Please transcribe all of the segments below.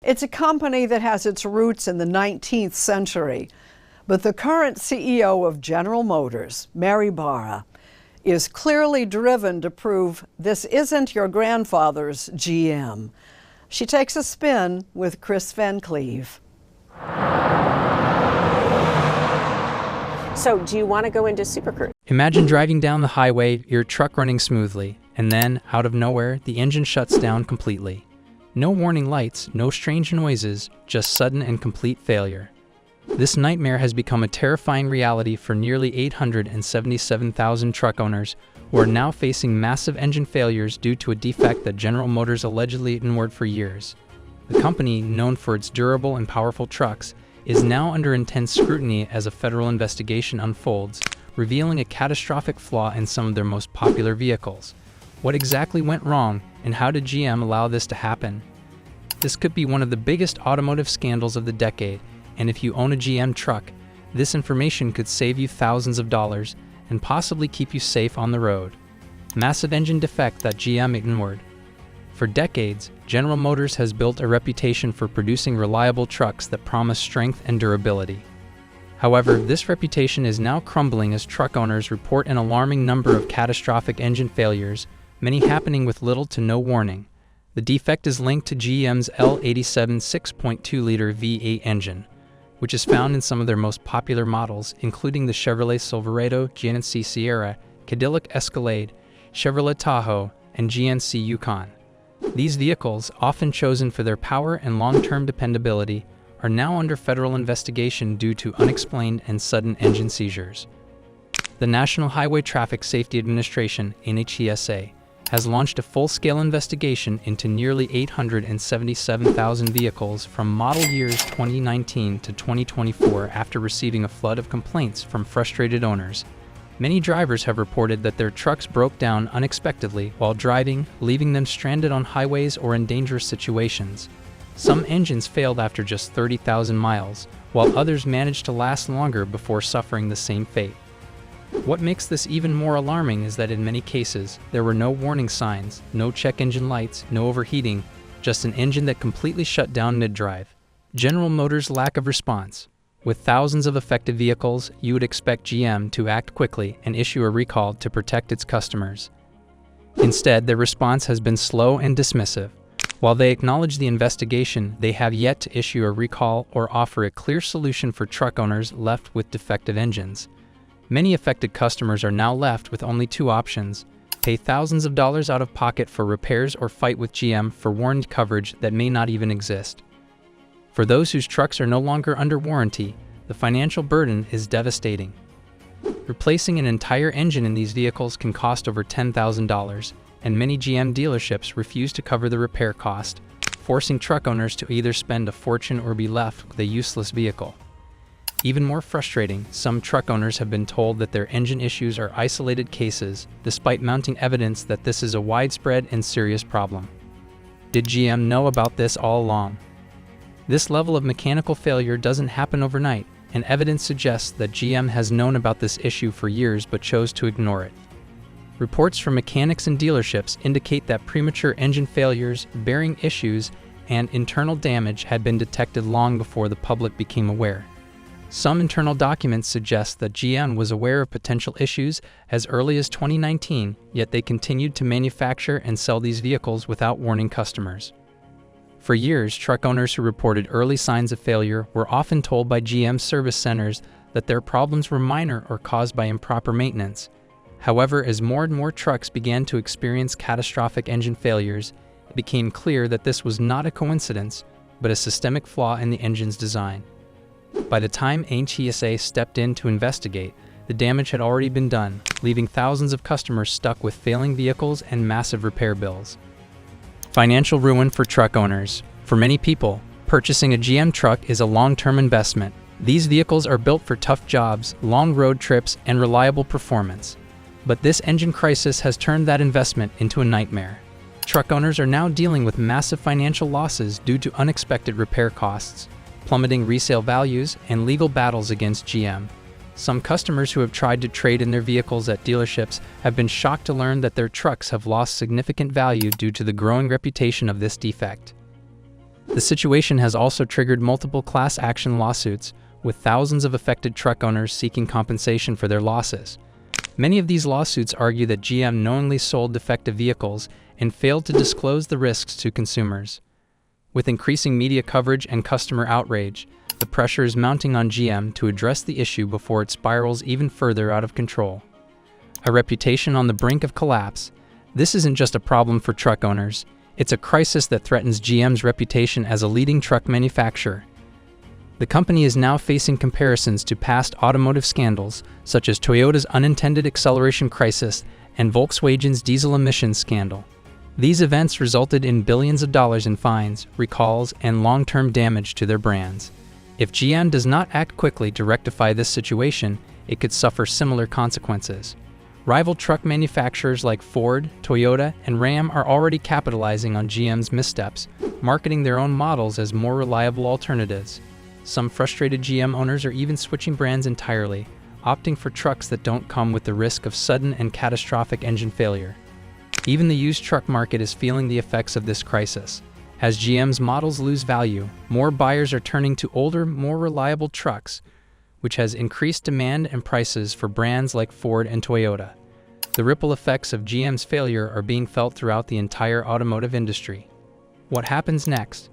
It's a company that has its roots in the 19th century, but the current CEO of General Motors, Mary Barra, is clearly driven to prove this isn't your grandfather's GM. She takes a spin with Chris Van Cleve. So, do you want to go into Super Cruise? Imagine driving down the highway, your truck running smoothly, and then, out of nowhere, the engine shuts down completely. No warning lights, no strange noises, just sudden and complete failure. This nightmare has become a terrifying reality for nearly 877,000 truck owners who are now facing massive engine failures due to a defect that General Motors allegedly ignored for years. The company, known for its durable and powerful trucks, is now under intense scrutiny as a federal investigation unfolds, revealing a catastrophic flaw in some of their most popular vehicles. What exactly went wrong, and how did GM allow this to happen? This could be one of the biggest automotive scandals of the decade, and if you own a GM truck, this information could save you thousands of dollars and possibly keep you safe on the road. Massive engine defect that GM ignored. For decades, General Motors has built a reputation for producing reliable trucks that promise strength and durability. However, this reputation is now crumbling as truck owners report an alarming number of catastrophic engine failures, many happening with little to no warning. The defect is linked to GM's L87 6.2-liter V8 engine, which is found in some of their most popular models, including the Chevrolet Silverado, GMC Sierra, Cadillac Escalade, Chevrolet Tahoe, and GMC Yukon. These vehicles, often chosen for their power and long-term dependability, are now under federal investigation due to unexplained and sudden engine seizures. The National Highway Traffic Safety Administration, NHTSA, has launched a full-scale investigation into nearly 877,000 vehicles from model years 2019 to 2024 after receiving a flood of complaints from frustrated owners. Many drivers have reported that their trucks broke down unexpectedly while driving, leaving them stranded on highways or in dangerous situations. Some engines failed after just 30,000 miles, while others managed to last longer before suffering the same fate. What makes this even more alarming is that in many cases, there were no warning signs, no check engine lights, no overheating, just an engine that completely shut down mid-drive. General Motors' lack of response. With thousands of affected vehicles, you would expect GM to act quickly and issue a recall to protect its customers. Instead, their response has been slow and dismissive. While they acknowledge the investigation, they have yet to issue a recall or offer a clear solution for truck owners left with defective engines. Many affected customers are now left with only two options: pay thousands of dollars out of pocket for repairs or fight with GM for warranty coverage that may not even exist. For those whose trucks are no longer under warranty, the financial burden is devastating. Replacing an entire engine in these vehicles can cost over $10,000, and many GM dealerships refuse to cover the repair cost, forcing truck owners to either spend a fortune or be left with a useless vehicle. Even more frustrating, some truck owners have been told that their engine issues are isolated cases, despite mounting evidence that this is a widespread and serious problem. Did GM know about this all along? This level of mechanical failure doesn't happen overnight, and evidence suggests that GM has known about this issue for years but chose to ignore it. Reports from mechanics and dealerships indicate that premature engine failures, bearing issues, and internal damage had been detected long before the public became aware. Some internal documents suggest that GM was aware of potential issues as early as 2019, yet they continued to manufacture and sell these vehicles without warning customers. For years, truck owners who reported early signs of failure were often told by GM service centers that their problems were minor or caused by improper maintenance. However, as more and more trucks began to experience catastrophic engine failures, it became clear that this was not a coincidence, but a systemic flaw in the engine's design. By the time NHTSA stepped in to investigate, the damage had already been done, leaving thousands of customers stuck with failing vehicles and massive repair bills. Financial ruin for truck owners. For many people, purchasing a GM truck is a long-term investment. These vehicles are built for tough jobs, long road trips, and reliable performance. But this engine crisis has turned that investment into a nightmare. Truck owners are now dealing with massive financial losses due to unexpected repair costs, plummeting resale values, and legal battles against GM. Some customers who have tried to trade in their vehicles at dealerships have been shocked to learn that their trucks have lost significant value due to the growing reputation of this defect. The situation has also triggered multiple class action lawsuits, with thousands of affected truck owners seeking compensation for their losses. Many of these lawsuits argue that GM knowingly sold defective vehicles and failed to disclose the risks to consumers. With increasing media coverage and customer outrage, the pressure is mounting on GM to address the issue before it spirals even further out of control. A reputation on the brink of collapse, this isn't just a problem for truck owners, it's a crisis that threatens GM's reputation as a leading truck manufacturer. The company is now facing comparisons to past automotive scandals, such as Toyota's unintended acceleration crisis and Volkswagen's diesel emissions scandal. These events resulted in billions of dollars in fines, recalls, and long-term damage to their brands. If GM does not act quickly to rectify this situation, it could suffer similar consequences. Rival truck manufacturers like Ford, Toyota, and Ram are already capitalizing on GM's missteps, marketing their own models as more reliable alternatives. Some frustrated GM owners are even switching brands entirely, opting for trucks that don't come with the risk of sudden and catastrophic engine failure. Even the used truck market is feeling the effects of this crisis. As GM's models lose value, more buyers are turning to older, more reliable trucks, which has increased demand and prices for brands like Ford and Toyota. The ripple effects of GM's failure are being felt throughout the entire automotive industry. What happens next?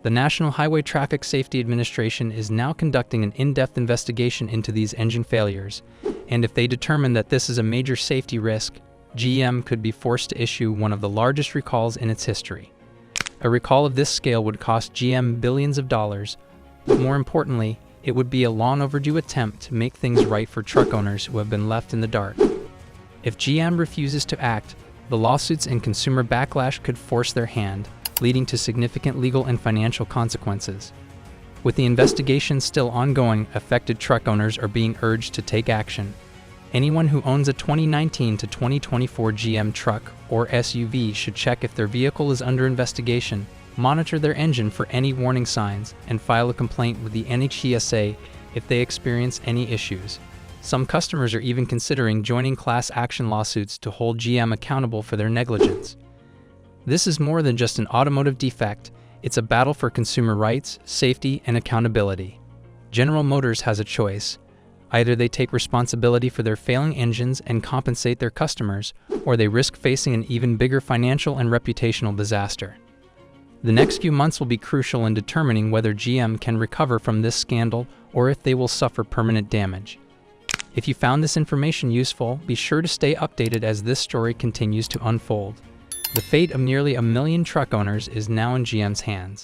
The National Highway Traffic Safety Administration is now conducting an in-depth investigation into these engine failures, and if they determine that this is a major safety risk, GM could be forced to issue one of the largest recalls in its history. A recall of this scale would cost GM billions of dollars, but more importantly, it would be a long overdue attempt to make things right for truck owners who have been left in the dark. If GM refuses to act, the lawsuits and consumer backlash could force their hand, leading to significant legal and financial consequences. With the investigation still ongoing, affected truck owners are being urged to take action. Anyone who owns a 2019 to 2024 GM truck or SUV should check if their vehicle is under investigation, monitor their engine for any warning signs, and file a complaint with the NHTSA if they experience any issues. Some customers are even considering joining class action lawsuits to hold GM accountable for their negligence. This is more than just an automotive defect, it's a battle for consumer rights, safety, and accountability. General Motors has a choice. Either they take responsibility for their failing engines and compensate their customers, or they risk facing an even bigger financial and reputational disaster. The next few months will be crucial in determining whether GM can recover from this scandal or if they will suffer permanent damage. If you found this information useful, be sure to stay updated as this story continues to unfold. The fate of nearly 1 million truck owners is now in GM's hands.